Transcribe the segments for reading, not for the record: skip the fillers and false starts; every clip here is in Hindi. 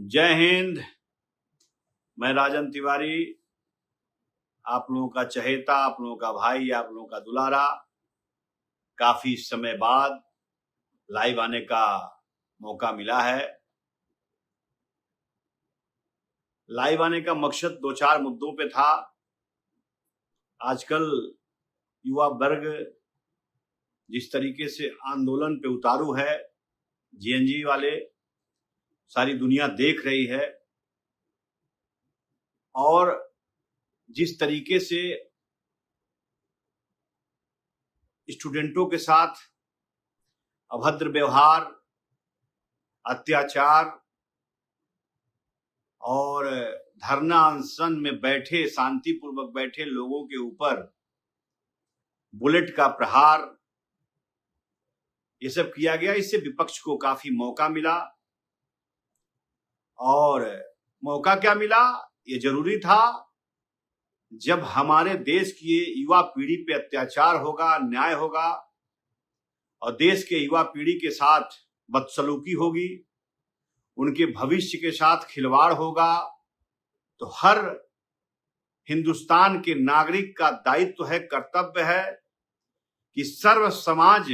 जय हिंद। मैं राजन तिवारी, आप लोगों का चहेता, आप लोगों का भाई, आप लोगों का दुलारा। काफी समय बाद लाइव आने का मौका मिला है। लाइव आने का मकसद दो चार मुद्दों पे था। आजकल युवा वर्ग जिस तरीके से आंदोलन पे उतारू है, जेएनजी वाले, सारी दुनिया देख रही है। और जिस तरीके से स्टूडेंटों के साथ अभद्र व्यवहार, अत्याचार और धरना अनशन में बैठे, शांतिपूर्वक बैठे लोगों के ऊपर बुलेट का प्रहार, ये सब किया गया, इससे विपक्ष को काफी मौका मिला। और मौका क्या मिला, ये जरूरी था। जब हमारे देश की युवा पीढ़ी पे अत्याचार होगा, अन्याय होगा और देश के युवा पीढ़ी के साथ बदसलूकी होगी, उनके भविष्य के साथ खिलवाड़ होगा, तो हर हिंदुस्तान के नागरिक का दायित्व है, कर्तव्य है कि सर्व समाज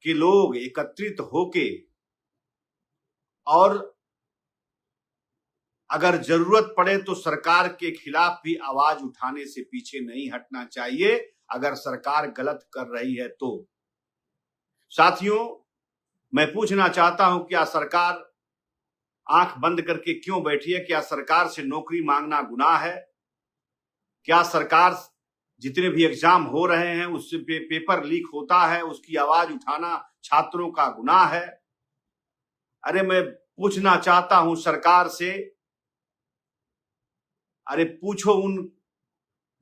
के लोग एकत्रित होके और अगर जरूरत पड़े तो सरकार के खिलाफ भी आवाज उठाने से पीछे नहीं हटना चाहिए, अगर सरकार गलत कर रही है तो। साथियों, मैं पूछना चाहता हूं, क्या सरकार आंख बंद करके क्यों बैठी है? क्या सरकार से नौकरी मांगना गुनाह है? क्या सरकार जितने भी एग्जाम हो रहे हैं उससे पेपर लीक होता है, उसकी आवाज उठाना छात्रों का गुनाह है? अरे मैं पूछना चाहता हूं सरकार से, अरे पूछो उन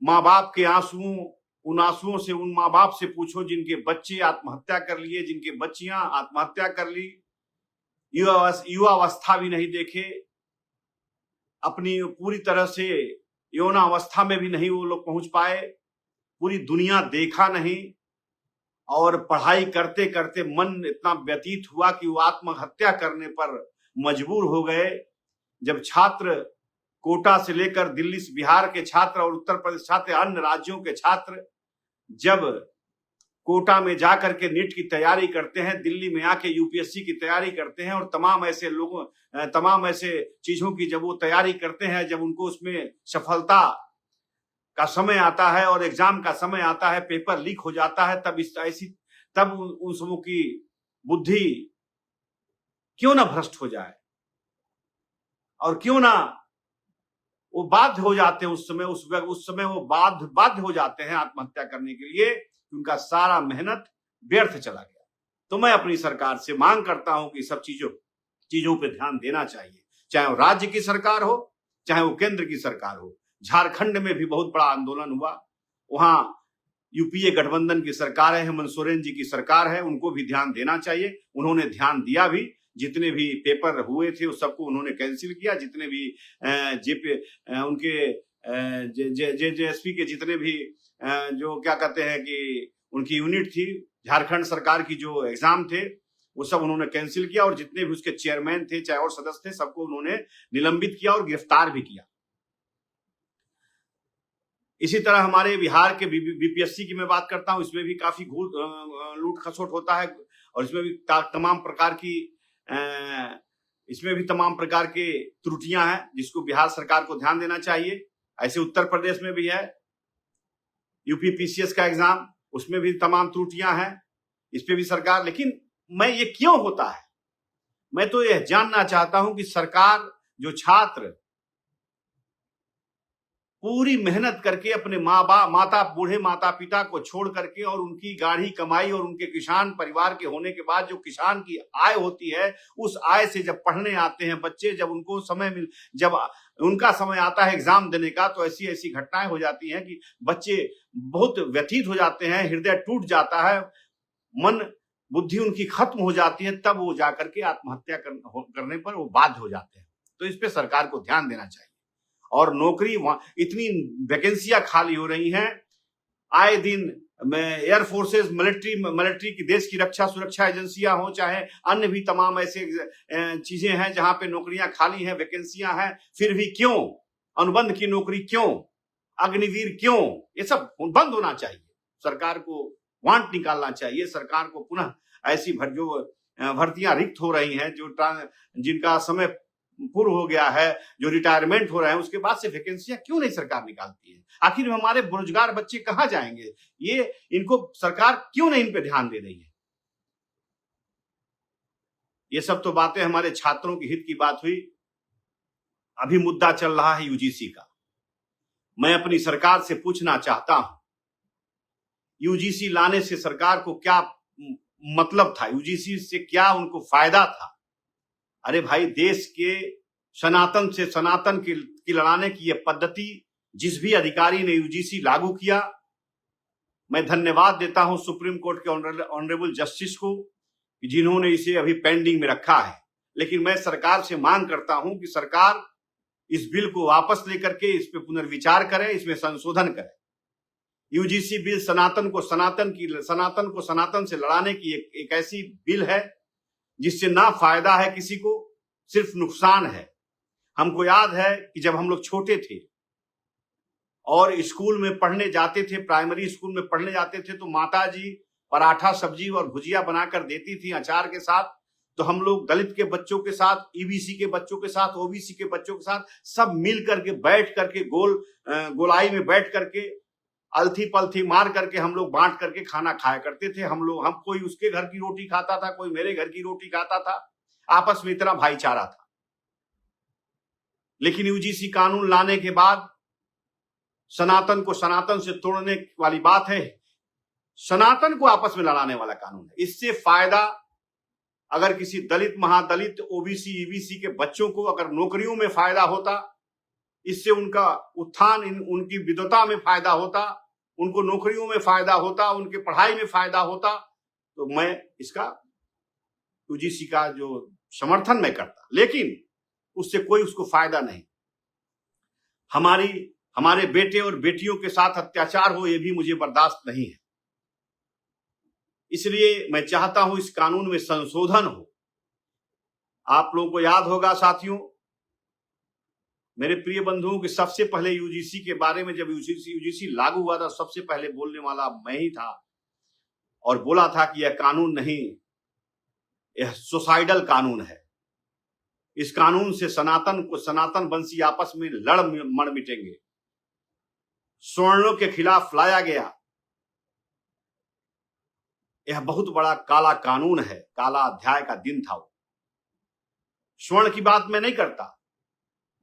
माँ बाप के आंसुओं, उन आंसुओं से उन माँ बाप से पूछो जिनके बच्चे आत्महत्या कर लिए, जिनके बच्चियां आत्महत्या कर ली, युवावस्था भी नहीं देखे, अपनी पूरी तरह से यौनावस्था में भी नहीं वो लोग पहुंच पाए, पूरी दुनिया देखा नहीं, और पढ़ाई करते करते मन इतना व्यतीत हुआ कि वो आत्महत्या करने पर मजबूर हो गए। जब छात्र कोटा से लेकर दिल्ली से बिहार के छात्र और उत्तर प्रदेश छात्र, अन्य राज्यों के छात्र जब कोटा में जाकर के नीट की तैयारी करते हैं, दिल्ली में आके यूपीएससी की तैयारी करते हैं और तमाम ऐसे लोगों, तमाम ऐसे चीजों की जब वो तैयारी करते हैं, जब उनको उसमें सफलता का समय आता है और एग्जाम का समय आता है, पेपर लीक हो जाता है, तब उन सबों की बुद्धि क्यों ना भ्रष्ट हो जाए और क्यों ना वो बाध्य हो जाते हैं उस समय वो बाध्य हो जाते हैं आत्महत्या करने के लिए, उनका सारा मेहनत व्यर्थ चला गया। तो मैं अपनी सरकार से मांग करता हूं कि सब चीजों पे ध्यान देना चाहिए, चाहे वो राज्य की सरकार हो, चाहे वो केंद्र की सरकार हो। झारखंड में भी बहुत बड़ा आंदोलन हुआ, वहां यूपीए गठबंधन की सरकार है, हेमंत सोरेन जी की सरकार है, उनको भी ध्यान देना चाहिए। उन्होंने ध्यान दिया भी, जितने भी पेपर हुए थे उस सबको उन्होंने कैंसिल किया, जितने भी उनके जेएसपी के जितने भी जो क्या कहते हैं कि उनकी यूनिट थी, झारखंड सरकार की जो एग्जाम थे वो सब उन्होंने कैंसिल किया, और जितने भी उसके चेयरमैन थे, चाहे और सदस्य थे, सबको उन्होंने निलंबित किया और गिरफ्तार भी किया। इसी तरह हमारे बिहार के बीपीएससी की मैं बात करता हूं, इसमें भी काफी लूट खसोट होता है और इसमें भी तमाम प्रकार की त्रुटियां हैं, जिसको बिहार सरकार को ध्यान देना चाहिए। ऐसे उत्तर प्रदेश में भी है यूपी पीसीएस का एग्जाम, उसमें भी तमाम त्रुटियां हैं, इस पे भी सरकार। लेकिन मैं ये क्यों होता है, मैं तो यह जानना चाहता हूं कि सरकार, जो छात्र पूरी मेहनत करके अपने बूढ़े माता पिता को छोड़ करके और उनकी गाढ़ी कमाई और उनके किसान परिवार के होने के बाद जो किसान की आय होती है, उस आय से जब पढ़ने आते हैं बच्चे, जब उनको जब उनका समय आता है एग्जाम देने का, तो ऐसी ऐसी घटनाएं हो जाती हैं कि बच्चे बहुत व्यथित हो जाते हैं, हृदय टूट जाता है, मन बुद्धि उनकी खत्म हो जाती है, तब वो जाकर के आत्महत्या करने पर वो बाध्य हो जाते हैं। तो इस पे सरकार को ध्यान देना चाहिए। और नौकरी, इतनी वैकेंसियां खाली हो रही हैं, आए दिन में एयर फोर्सेस, मिलिट्री की, देश की रक्षा सुरक्षा एजेंसियां हो, चाहे अन्य भी तमाम ऐसे चीजें हैं जहां पे नौकरियां खाली हैं, वैकेंसियां हैं, फिर भी क्यों अनुबंध की नौकरी, क्यों अग्निवीर, क्यों, ये सब बंद होना चाहिए। सरकार को वांट निकालना चाहिए। सरकार को पुनः ऐसी भर्तियां रिक्त हो रही हैं, जिनका समय पूर्ण हो गया है, जो रिटायरमेंट हो रहे हैं, उसके बाद से वैकेंसियां क्यों नहीं सरकार निकालती है? आखिर हमारे बेरोजगार बच्चे कहां जाएंगे? ये इनको सरकार क्यों नहीं इन पे ध्यान दे रही है? ये सब तो बातें हमारे छात्रों के हित की बात हुई। अभी मुद्दा चल रहा है यूजीसी का। मैं अपनी सरकार से पूछना चाहता हूं, यूजीसी लाने से सरकार को क्या मतलब था? यूजीसी से क्या उनको फायदा था? अरे भाई, देश के सनातन से सनातन की लड़ाने की यह पद्धति जिस भी अधिकारी ने यूजीसी लागू किया, मैं धन्यवाद देता हूं सुप्रीम कोर्ट के ऑनरेबल जस्टिस को, जिन्होंने इसे अभी पेंडिंग में रखा है। लेकिन मैं सरकार से मांग करता हूं कि सरकार इस बिल को वापस लेकर के इस पे पुनर्विचार करे, इसमें संशोधन करे। यूजीसी बिल सनातन को सनातन से लड़ाने की एक ऐसी बिल है जिससे ना फायदा है किसी को, सिर्फ नुकसान है। हमको याद है कि जब हम लोग छोटे थे और स्कूल में पढ़ने जाते थे, प्राइमरी स्कूल में पढ़ने जाते थे, तो माता जी पराठा, सब्जी और भुजिया बनाकर देती थी अचार के साथ। तो हम लोग दलित के बच्चों के साथ, ईबीसी के बच्चों के साथ, ओबीसी के बच्चों के साथ सब मिल करके बैठ करके गोलाई में बैठ करके अलथी पलथी मार करके हम लोग बांट करके खाना खाया करते थे। हम कोई उसके घर की रोटी खाता था, कोई मेरे घर की रोटी खाता था, आपस में इतना भाईचारा था। लेकिन यूजीसी कानून लाने के बाद सनातन को सनातन से तोड़ने वाली बात है, सनातन को आपस में लड़ाने वाला कानून है। इससे फायदा अगर किसी दलित, महादलित, ओबीसी, ईबीसी के बच्चों को अगर नौकरियों में फायदा होता, इससे उनका उत्थान, उनकी विद्वता में फायदा होता, उनको नौकरियों में फायदा होता, उनके पढ़ाई में फायदा होता, तो मैं इसका यूजीसी का जो समर्थन मैं करता। लेकिन उससे कोई उसको फायदा नहीं। हमारे बेटे और बेटियों के साथ अत्याचार हो, यह भी मुझे बर्दाश्त नहीं है। इसलिए मैं चाहता हूं इस कानून में संशोधन हो। आप लोगों को याद होगा साथियों, मेरे प्रिय बंधुओं, कि सबसे पहले यूजीसी के बारे में जब यूजीसी लागू हुआ था, सबसे पहले बोलने वाला मैं ही था और बोला था कि यह कानून नहीं, यह सुसाइडल कानून है। इस कानून से सनातन वंशी आपस में लड़ मर मिटेंगे। सवर्णों के खिलाफ लाया गया यह बहुत बड़ा काला कानून है, काला अध्याय का दिन था वो। स्वर्ण की बात मैं नहीं करता,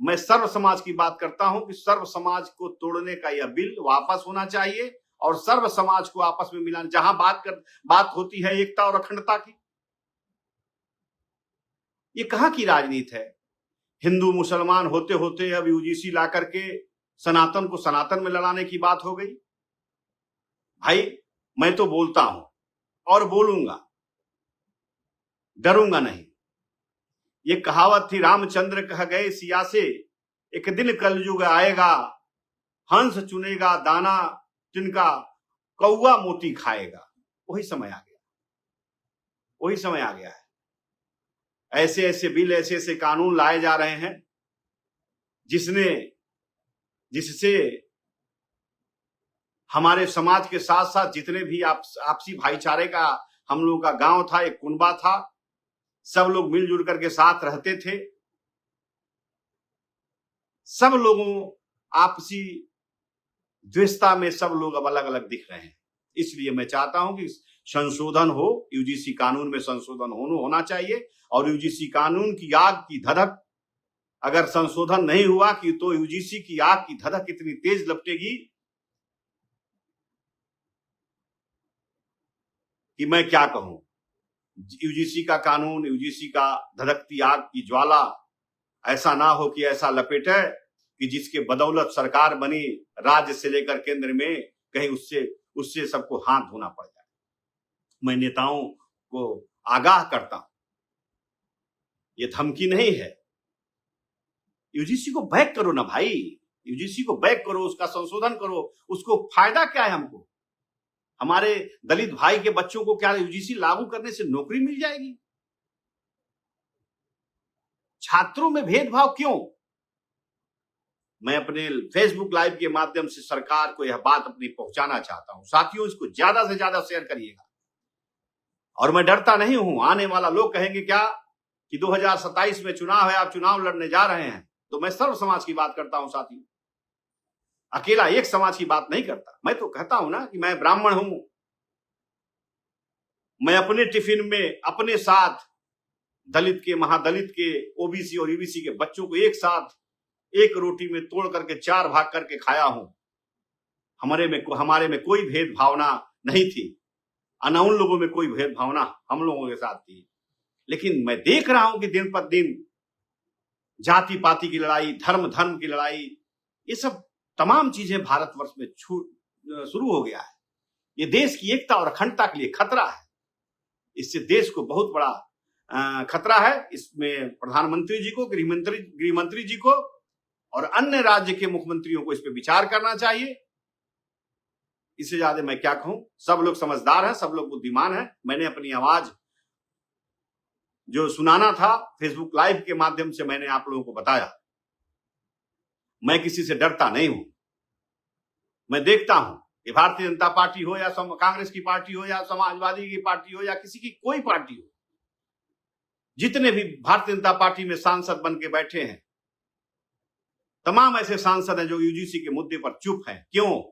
मैं सर्व समाज की बात करता हूं कि सर्व समाज को तोड़ने का यह बिल वापस होना चाहिए और सर्व समाज को आपस में मिलाना। जहां बात होती है एकता और अखंडता की, ये कहां की राजनीति है? हिंदू मुसलमान होते होते अब यूजीसी ला करके सनातन को सनातन में लड़ाने की बात हो गई। भाई, मैं तो बोलता हूं और बोलूंगा, डरूंगा नहीं। ये कहावत थी, रामचंद्र कह गए सिया से, एक दिन कलयुग आएगा, हंस चुनेगा दाना तिनका, कौवा मोती खाएगा। वही समय आ गया, वही समय आ गया है। ऐसे ऐसे बिल, ऐसे ऐसे कानून लाए जा रहे हैं जिससे हमारे समाज के साथ साथ जितने भी आपसी भाईचारे का हम लोगों का गांव था, एक कुनबा था, सब लोग मिलजुल करके साथ रहते थे। सब लोगों आपसी द्वेषता में सब लोग अब अलग अलग दिख रहे हैं। इसलिए मैं चाहता हूं कि संशोधन हो, यूजीसी कानून में संशोधन होना चाहिए। और यूजीसी कानून की आग की धधक, अगर संशोधन नहीं हुआ कि तो यूजीसी की आग की धधक इतनी तेज लपटेगी कि मैं क्या कहूं। यूजीसी का कानून, यूजीसी का धधकती आग की ज्वाला ऐसा ना हो कि ऐसा लपेटे कि जिसके बदौलत सरकार बनी, राज्य से लेकर केंद्र में, कहीं उससे सबको हाथ धोना पड़ जाए। मैं नेताओं को आगाह करता हूं, ये धमकी नहीं है। यूजीसी को बैक करो ना भाई, यूजीसी को बैक करो, उसका संशोधन करो। उसको फायदा क्या है? हमारे दलित भाई के बच्चों को क्या यूजीसी लागू करने से नौकरी मिल जाएगी? छात्रों में भेदभाव क्यों? मैं अपने फेसबुक लाइव के माध्यम से सरकार को यह बात अपनी पहुंचाना चाहता हूं। साथियों, इसको ज्यादा से ज्यादा शेयर करिएगा। और मैं डरता नहीं हूं। आने वाला लोग कहेंगे क्या कि 2027 में चुनाव है, आप चुनाव लड़ने जा रहे हैं। तो मैं सर्व समाज की बात करता हूं साथियों, अकेला एक समाज की बात नहीं करता। मैं तो कहता हूं ना कि मैं ब्राह्मण हूं। मैं अपने टिफिन में अपने साथ दलित के, महादलित के, ओबीसी और यूबीसी के बच्चों को एक साथ एक रोटी में तोड़ करके 4 भाग करके खाया हूं। हमारे में कोई भेद भावना नहीं थी, और उन लोगों में कोई भेद भावना हम लोगों के साथ थी। लेकिन मैं देख रहा हूं कि दिन पर दिन जाति पाति की लड़ाई, धर्म की लड़ाई, ये सब तमाम चीजें भारतवर्ष में शुरू हो गया है। ये देश की एकता और अखंडता के लिए खतरा है। इससे देश को बहुत बड़ा खतरा है। इसमें प्रधानमंत्री जी को, गृह मंत्री जी को और अन्य राज्य के मुख्यमंत्रियों को इस पर विचार करना चाहिए। इससे ज्यादा मैं क्या कहूं। सब लोग समझदार हैं, सब लोग बुद्धिमान हैं। मैंने अपनी आवाज जो सुनाना था फेसबुक लाइव के माध्यम से मैंने आप लोगों को बताया। मैं किसी से डरता नहीं हूं। मैं देखता हूं कि भारतीय जनता पार्टी हो या कांग्रेस की पार्टी हो या समाजवादी की पार्टी हो या किसी की कोई पार्टी हो, जितने भी भारतीय जनता पार्टी में सांसद बन के बैठे हैं, तमाम ऐसे सांसद हैं जो यूजीसी के मुद्दे पर चुप हैं। क्यों?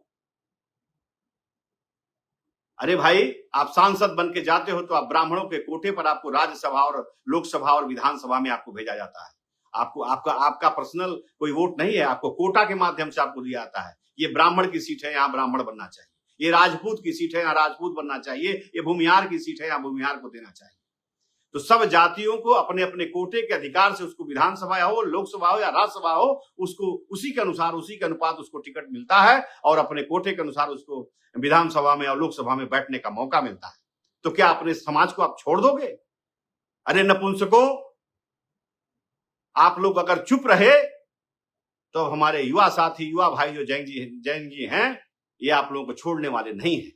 अरे भाई, आप सांसद बन के जाते हो तो आप ब्राह्मणों के कोटे पर आपको राज्यसभा और लोकसभा और विधानसभा में आपको भेजा जाता है। आपका पर्सनल कोई वोट नहीं है, आपको कोटा के माध्यम से आपको दिया जाता है। ये ब्राह्मण की सीट है, यहाँ ब्राह्मण बनना चाहिए। ये राजपूत की सीट है, यहाँ राजपूत बनना चाहिए। ये भूमिहार की सीट है, यहाँ भूमिहार को देना चाहिए। तो सब जातियों को अपने अपने कोटे के अधिकार से, उसको विधानसभा हो, लोकसभा हो या राज्यसभा हो, उसको उसी के अनुसार, उसी के अनुपात उसको टिकट मिलता है और अपने कोटे के अनुसार उसको विधानसभा में और लोकसभा में बैठने का मौका मिलता है। तो क्या अपने समाज को आप छोड़ दोगे? अरे नपुंसकों, आप लोग अगर चुप रहे तो हमारे युवा साथी, युवा भाई जो जैन जी हैं, ये आप लोगों को छोड़ने वाले नहीं हैं।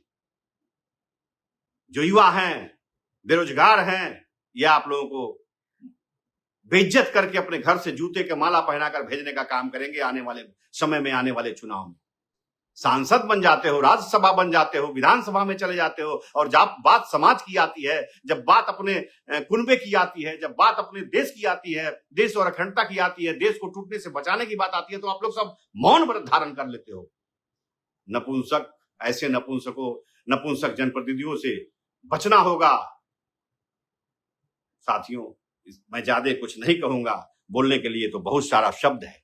जो युवा हैं, बेरोजगार हैं, ये आप लोगों को बेइज्जत करके अपने घर से जूते के माला पहनाकर भेजने का काम करेंगे आने वाले समय में, आने वाले चुनाव में। सांसद बन जाते हो, राज्यसभा बन जाते हो, विधानसभा में चले जाते हो, और जब बात समाज की आती है, जब बात अपने कुनबे की आती है, जब बात अपने देश की आती है, देश और अखंडता की आती है, देश को टूटने से बचाने की बात आती है, तो आप लोग सब मौन व्रत धारण कर लेते हो। नपुंसक, ऐसे नपुंसक जनप्रतिनिधियों से बचना होगा। साथियों, मैं ज्यादा कुछ नहीं कहूंगा, बोलने के लिए तो बहुत सारा शब्द है।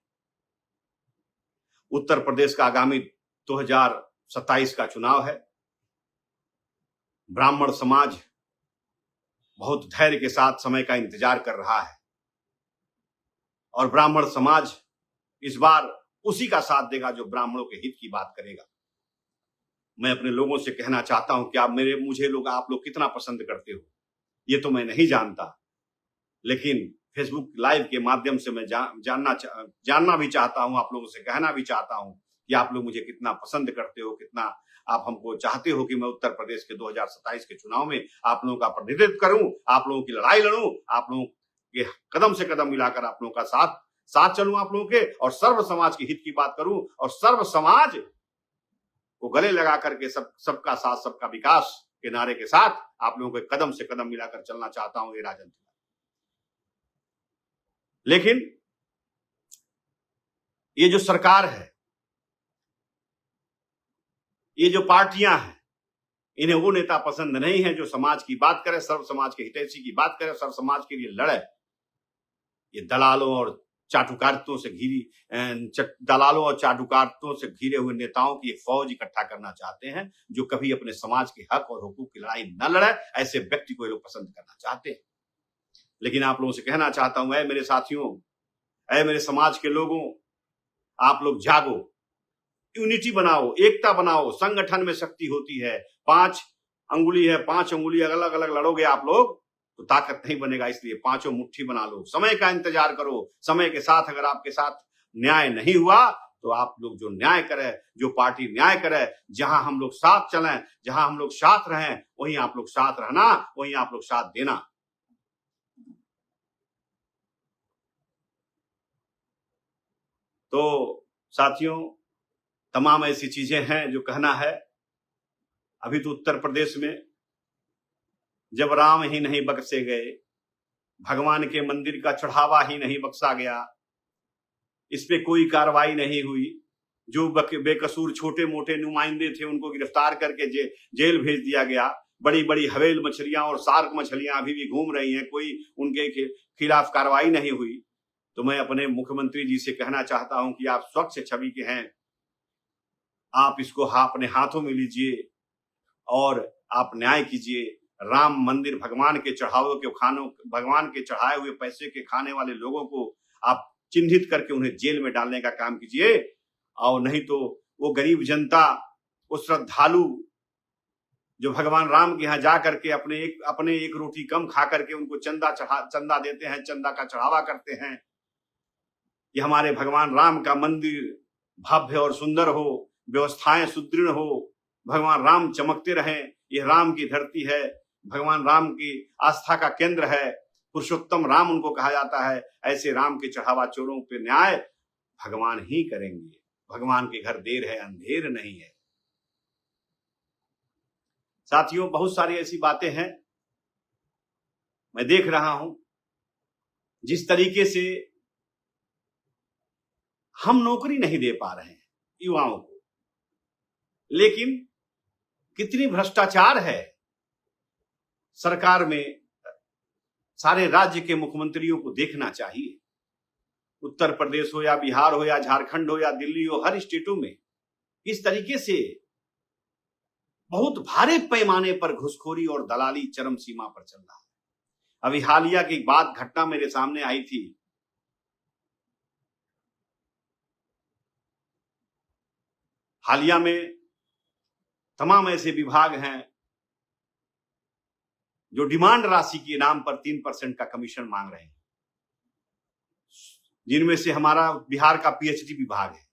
उत्तर प्रदेश का आगामी 2027 का चुनाव है। ब्राह्मण समाज बहुत धैर्य के साथ समय का इंतजार कर रहा है और ब्राह्मण समाज इस बार उसी का साथ देगा जो ब्राह्मणों के हित की बात करेगा। मैं अपने लोगों से कहना चाहता हूं कि आप लोग कितना पसंद करते हो ये तो मैं नहीं जानता, लेकिन फेसबुक लाइव के माध्यम से मैं जानना भी चाहता हूं, आप लोगों से कहना भी चाहता हूं कि आप लोग मुझे कितना पसंद करते हो, कितना आप हमको चाहते हो कि मैं उत्तर प्रदेश के 2027 के चुनाव में आप लोगों का प्रतिनिधित्व करूं, आप लोगों की लड़ाई लड़ूं, आप लोगों के कदम से कदम मिलाकर आप लोगों का साथ चलूं आप लोगों के, और सर्व समाज के हित की बात करूं और सर्व समाज को गले लगा करके सबका साथ सबका विकास के नारे के साथ आप लोगों के कदम से कदम मिलाकर चलना चाहता हूं। ये राजन, लेकिन ये जो सरकार है, ये जो पार्टियां हैं, इन्हें वो नेता पसंद नहीं है जो समाज की बात करे, सर्व समाज के हितैषी की बात करे, सर्व समाज के लिए लड़े। ये दलालों और चाटुकारियों से घिरे हुए नेताओं की एक फौज इकट्ठा करना चाहते हैं जो कभी अपने समाज के हक और हुकूक की लड़ाई न लड़े। ऐसे व्यक्ति को ये लोग पसंद करना चाहते हैं। लेकिन आप लोगों से कहना चाहता हूं, ऐ मेरे साथियों, ऐ मेरे समाज के लोगों, आप लोग जागो, यूनिटी बनाओ, एकता बनाओ। संगठन में शक्ति होती है। 5 अंगुली है, 5 अंगुली अलग अलग लड़ोगे आप लोग तो ताकत नहीं बनेगा। इसलिए 5 मुट्ठी बना लो, समय का इंतजार करो। समय के साथ अगर आपके साथ न्याय नहीं हुआ तो आप लोग जो न्याय करें, जो पार्टी न्याय करे, जहां हम लोग साथ चलें, जहां हम लोग साथ रहें, वहीं आप लोग साथ रहना, वहीं आप लोग साथ देना। तो साथियों, तमाम ऐसी चीजें हैं जो कहना है। अभी तो उत्तर प्रदेश में जब राम ही नहीं बख्शे गए, भगवान के मंदिर का चढ़ावा ही नहीं बख्शा गया, इस पे कोई कार्रवाई नहीं हुई, जो बेकसूर छोटे मोटे नुमाइंदे थे उनको गिरफ्तार करके जेल भेज दिया गया, बड़ी बड़ी हवेल मछलियां और सार्क मछलियां अभी भी घूम रही हैं, कोई उनके खिलाफ कार्रवाई नहीं हुई। तो मैं अपने मुख्यमंत्री जी से कहना चाहता हूं कि आप स्वच्छ छवि के हैं, आप इसको अपने हाथों में लीजिए और आप न्याय कीजिए। राम मंदिर भगवान के भगवान के चढ़ाए हुए पैसे के खाने वाले लोगों को आप चिन्हित करके उन्हें जेल में डालने का काम कीजिए, और नहीं तो वो गरीब जनता, वो श्रद्धालु जो भगवान राम के यहाँ जा करके अपने एक रोटी कम खा करके उनको चंदा देते हैं, चंदा का चढ़ावा करते हैं कि हमारे भगवान राम का मंदिर भव्य और सुंदर हो, व्यवस्थाएं सुदृढ़ हो, भगवान राम चमकते रहें, ये राम की धरती है, भगवान राम की आस्था का केंद्र है, पुरुषोत्तम राम उनको कहा जाता है। ऐसे राम के चढ़ावा चोरों पे न्याय भगवान ही करेंगे। भगवान के घर देर है, अंधेर नहीं है। साथियों, बहुत सारी ऐसी बातें हैं, मैं देख रहा हूं जिस तरीके से हम नौकरी नहीं दे पा रहे हैं युवाओं को, लेकिन कितनी भ्रष्टाचार है सरकार में। सारे राज्य के मुख्यमंत्रियों को देखना चाहिए, उत्तर प्रदेश हो या बिहार हो या झारखंड हो या दिल्ली हो, हर स्टेटों में इस तरीके से बहुत भारी पैमाने पर घुसखोरी और दलाली चरम सीमा पर चल रहा है। अभी हालिया की बात घटना मेरे सामने आई थी, हालिया में तमाम ऐसे विभाग हैं जो डिमांड राशि के नाम पर 3% का कमीशन मांग रहे हैं, जिनमें से हमारा बिहार का पीएचडी विभाग है।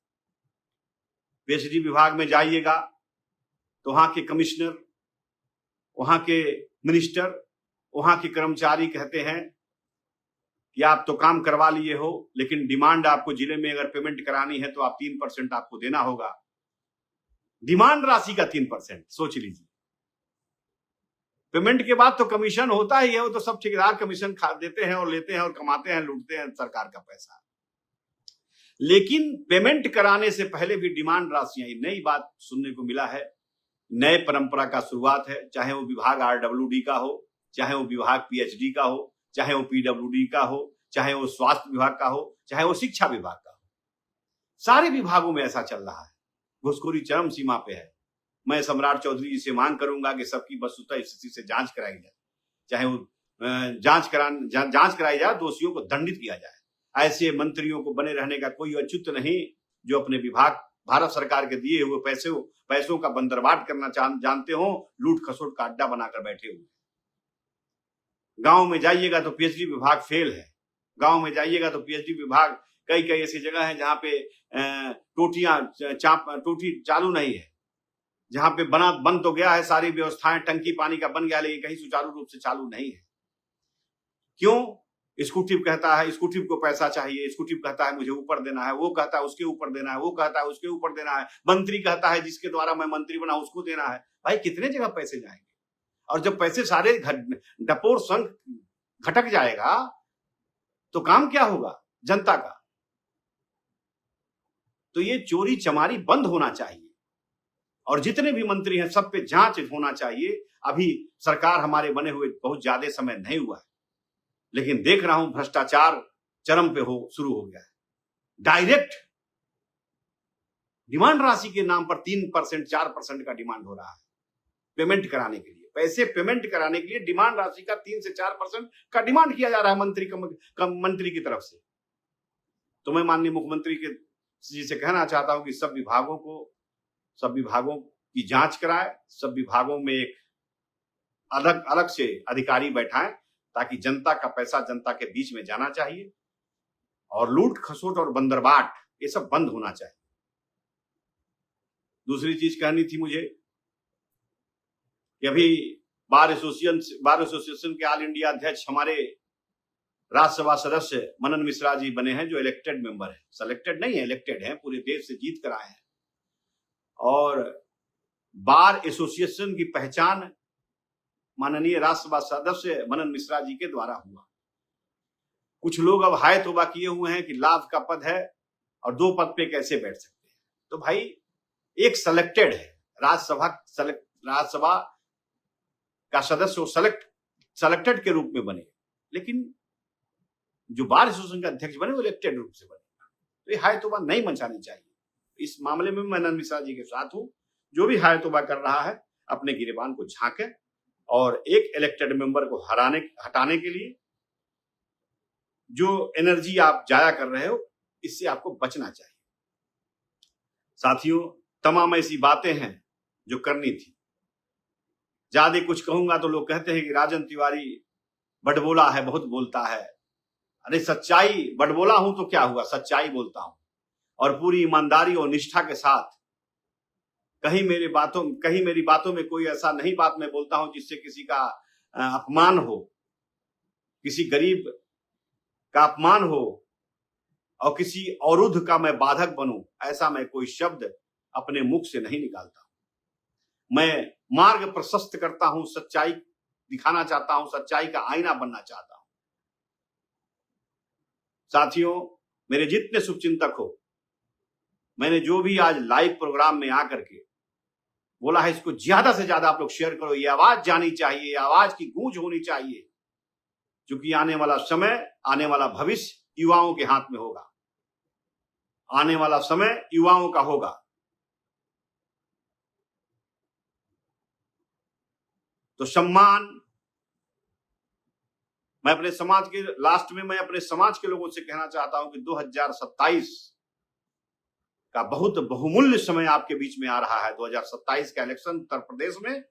पीएचडी विभाग में जाइएगा तो वहां के कमिश्नर, वहां के मिनिस्टर, वहां के कर्मचारी कहते हैं कि आप तो काम करवा लिए हो, लेकिन डिमांड आपको जिले में अगर पेमेंट करानी है तो आप 3% आपको देना होगा। डिमांड राशि का 3%, सोच लीजिए। पेमेंट के बाद तो कमीशन होता ही है, वो तो सब ठेकेदार कमीशन देते हैं और लेते हैं और कमाते हैं, लूटते हैं सरकार का पैसा। लेकिन पेमेंट कराने से पहले भी डिमांड राशियां, नई बात सुनने को मिला है, नए परंपरा का शुरुआत है। चाहे वो विभाग आरडब्ल्यूडी का हो, चाहे वो विभाग पीएचडी का हो, चाहे वो पीडब्ल्यूडी का हो, चाहे वो स्वास्थ्य विभाग का हो, चाहे वो शिक्षा विभाग का हो, सारे विभागों में ऐसा चल रहा है। घुसखोरी चरम सीमा पे है। मैं सम्राट चौधरी जी से मांग करूंगा कि सबकी वस्तुतः स्थिति से जांच कराई जाए, चाहे वो जांच कराई जाए, दोषियों को दंडित किया जाए। ऐसे मंत्रियों को बने रहने का कोई औचित्य नहीं जो अपने विभाग, भारत सरकार के दिए हुए पैसों का बंदरबाट करना जानते हो, लूट खसोट का अड्डा बनाकर बैठे हुए। गांव में जाइएगा तो पीएचडी विभाग फेल है। गांव में जाइएगा तो पीएचडी विभाग, कई ऐसी जगह है जहां पे टोटी चालू नहीं है, जहां पे बन तो गया है, सारी व्यवस्थाएं, टंकी पानी का बन गया, लेकिन कहीं सुचारू रूप से चालू नहीं है। क्यों? स्कूटिव कहता है, स्कूटिव को पैसा चाहिए, स्कूटिव कहता है मुझे ऊपर देना है, वो कहता है उसके ऊपर देना है, वो कहता है उसके ऊपर देना है, मंत्री कहता है जिसके द्वारा मैं मंत्री बना उसको देना है। भाई कितने जगह पैसे जाएंगे? और जब पैसे सारे डपोर संघ घटक जाएगा तो काम क्या होगा जनता का? तो ये चोरी चमारी बंद होना चाहिए, और जितने भी मंत्री हैं सब पे जांच होना चाहिए। अभी सरकार हमारे बने हुए बहुत ज्यादा समय नहीं हुआ है, लेकिन देख रहा हूं भ्रष्टाचार चरम पे शुरू हो गया है। डायरेक्ट डिमांड राशि के नाम पर 3%, 4% का डिमांड हो रहा है पेमेंट कराने के लिए। पैसे पेमेंट कराने के लिए डिमांड राशि का 3 से 4% का डिमांड किया जा रहा है मंत्री की तरफ से। तो मैं माननीय मुख्यमंत्री के जी से कहना चाहता हूं कि सब विभागों की जांच कराए, सब विभागों में एक अलग से अधिकारी बैठाएं, ताकि जनता का पैसा जनता के बीच में जाना चाहिए, और लूट खसोट और बंदरबाट ये सब बंद होना चाहिए। दूसरी चीज कहनी थी मुझे कि अभी बार एसोसिएशन के ऑल इंडिया अध्यक्ष हमारे राज्यसभा सदस्य मनन मिश्रा जी बने हैं, जो इलेक्टेड मेंबर है, सेलेक्टेड नहीं है, इलेक्टेड हैं, पूरे देश से जीत कर आए हैं। और बार एसोसिएशन की पहचान माननीय राज्यसभा सदस्य मनन मिश्रा जी के द्वारा हुआ। कुछ लोग अब हाय तौबा किए हुए हैं कि लाभ का पद है और 2 पद पे कैसे बैठ सकते हैं। तो भाई एक सेलेक्टेड है, राज्यसभा का सदस्य सेलेक्टेड के रूप में बने, लेकिन जो बार एसोसिएशन के अध्यक्ष बने वो इलेक्टेड रूप से बने। तो ये हाय तौबा नहीं मचानी चाहिए। इस मामले में मैं मनन मिश्रा जी के साथ हूं। जो भी हाय तौबा कर रहा है अपने गिरेबान को झांके और एक इलेक्टेड मेंबर को हटाने के लिए जो एनर्जी आप जाया कर रहे हो, इससे आपको बचना चाहिए। साथियों, तमाम ऐसी बातें हैं जो करनी थी। ज्यादा कुछ कहूंगा तो लोग कहते हैं कि राजन तिवारी बड़बोला है, बहुत बोलता है। अरे सच्चाई, बड़बोला हूं तो क्या हुआ, सच्चाई बोलता हूं और पूरी ईमानदारी और निष्ठा के साथ। कहीं मेरी बातों में कोई ऐसा नहीं बात मैं बोलता हूं जिससे किसी का अपमान हो, किसी गरीब का अपमान हो और किसी अवरुद्ध का मैं बाधक बनूं, ऐसा मैं कोई शब्द अपने मुख से नहीं निकालता। मैं मार्ग प्रशस्त करता हूं, सच्चाई दिखाना चाहता हूं, सच्चाई का आईना बनना चाहता हूं। साथियों, मेरे जितने शुभचिंतक हो, मैंने जो भी आज लाइव प्रोग्राम में आकर के बोला है, इसको ज्यादा से ज्यादा आप लोग शेयर करो। ये आवाज जानी चाहिए, आवाज की गूंज होनी चाहिए, क्योंकि आने वाला समय, आने वाला भविष्य युवाओं के हाथ में होगा। आने वाला समय युवाओं का होगा। तो सम्मान, मैं अपने समाज के लास्ट में मैं अपने समाज के लोगों से कहना चाहता हूं कि 2027 का बहुत बहुमूल्य समय आपके बीच में आ रहा है। 2027 का इलेक्शन उत्तर प्रदेश में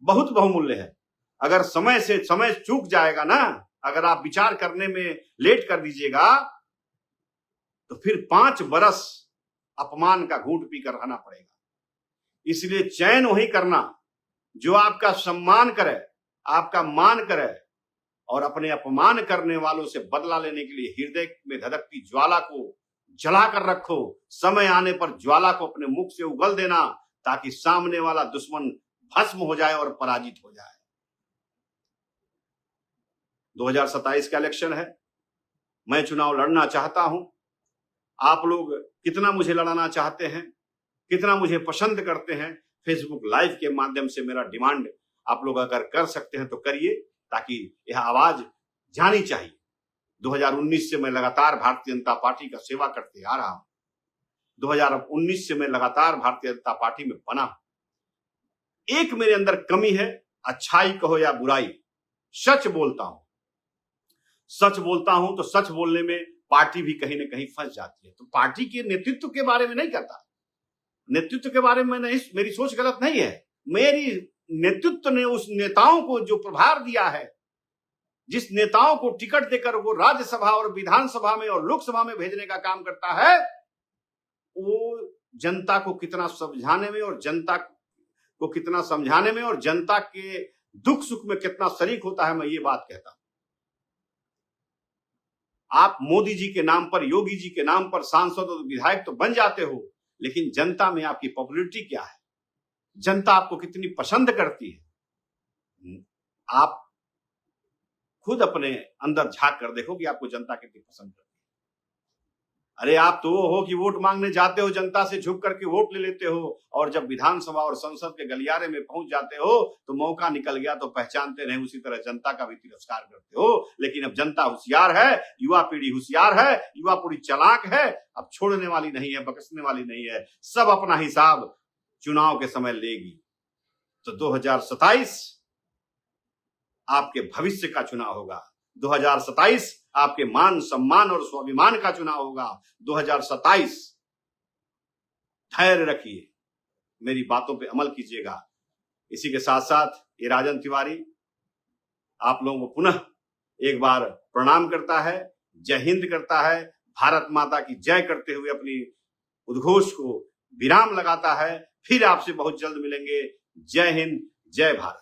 बहुत बहुमूल्य है। अगर समय चूक जाएगा ना, अगर आप विचार करने में लेट कर दीजिएगा, तो फिर 5 बरस अपमान का घूंट पीकर रहना पड़ेगा। इसलिए चयन वही करना जो आपका सम्मान करे, आपका मान करे, और अपने अपमान करने वालों से बदला लेने के लिए हृदय में धधकती ज्वाला को जला कर रखो। समय आने पर ज्वाला को अपने मुख से उगल देना, ताकि सामने वाला दुश्मन भस्म हो जाए और पराजित हो जाए। 2027 का इलेक्शन है, मैं चुनाव लड़ना चाहता हूं। आप लोग कितना मुझे लड़ाना चाहते हैं, कितना मुझे पसंद करते हैं, फेसबुक लाइव के माध्यम से मेरा डिमांड आप लोग अगर कर सकते हैं तो करिए, ताकि यह आवाज जानी चाहिए। 2019 से मैं लगातार भारतीय जनता पार्टी का सेवा करते आ रहा हूं। 2019 से मैं लगातार भारतीय जनता पार्टी में बना हूं। एक मेरे अंदर कमी है, अच्छाई कहो या बुराई, सच बोलता हूं। सच बोलता हूं तो सच बोलने में पार्टी भी कहीं ना कहीं फंस जाती है। तो पार्टी के नेतृत्व के बारे में नहीं करता, नेतृत्व के बारे में नहीं, मेरी सोच गलत नहीं है। मेरी नेतृत्व ने उस नेताओं को जो प्रभार दिया है, जिस नेताओं को टिकट देकर वो राज्यसभा और विधानसभा में और लोकसभा में भेजने का काम करता है, वो जनता को कितना समझाने में और जनता को कितना समझाने में और जनता के दुख सुख में कितना शरीक होता है, मैं ये बात कहता हूं। आप मोदी जी के नाम पर, योगी जी के नाम पर सांसद और विधायक तो बन जाते हो, लेकिन जनता में आपकी पॉपुलैरिटी क्या है, जनता आपको कितनी पसंद करती है? आप खुद अपने अंदर झांक कर देखो कि आपको जनता कितनी पसंद करती है। अरे आप तो वो हो कि वोट मांगने जाते हो, जनता से झुक करके वोट ले लेते हो, और जब विधानसभा और संसद के गलियारे में पहुंच जाते हो तो मौका निकल गया तो पहचानते नहीं, उसी तरह जनता का भी तिरस्कार करते हो। लेकिन अब जनता होशियार है, युवा पीढ़ी होशियार है, युवा पीढ़ी चालाक है, अब छोड़ने वाली नहीं है, बख्शने वाली नहीं है, सब अपना हिसाब चुनाव के समय लेगी। तो 2027 आपके भविष्य का चुनाव होगा। 2027 आपके मान सम्मान और स्वाभिमान का चुनाव होगा। 2027 धैर्य रखिए, मेरी बातों पे अमल कीजिएगा। इसी के साथ साथ ये राजन तिवारी आप लोगों को पुनः एक बार प्रणाम करता है, जय हिंद करता है, भारत माता की जय करते हुए अपनी उद्घोष को विराम लगाता है। फिर आपसे बहुत जल्द मिलेंगे। जय हिंद, जय भारत।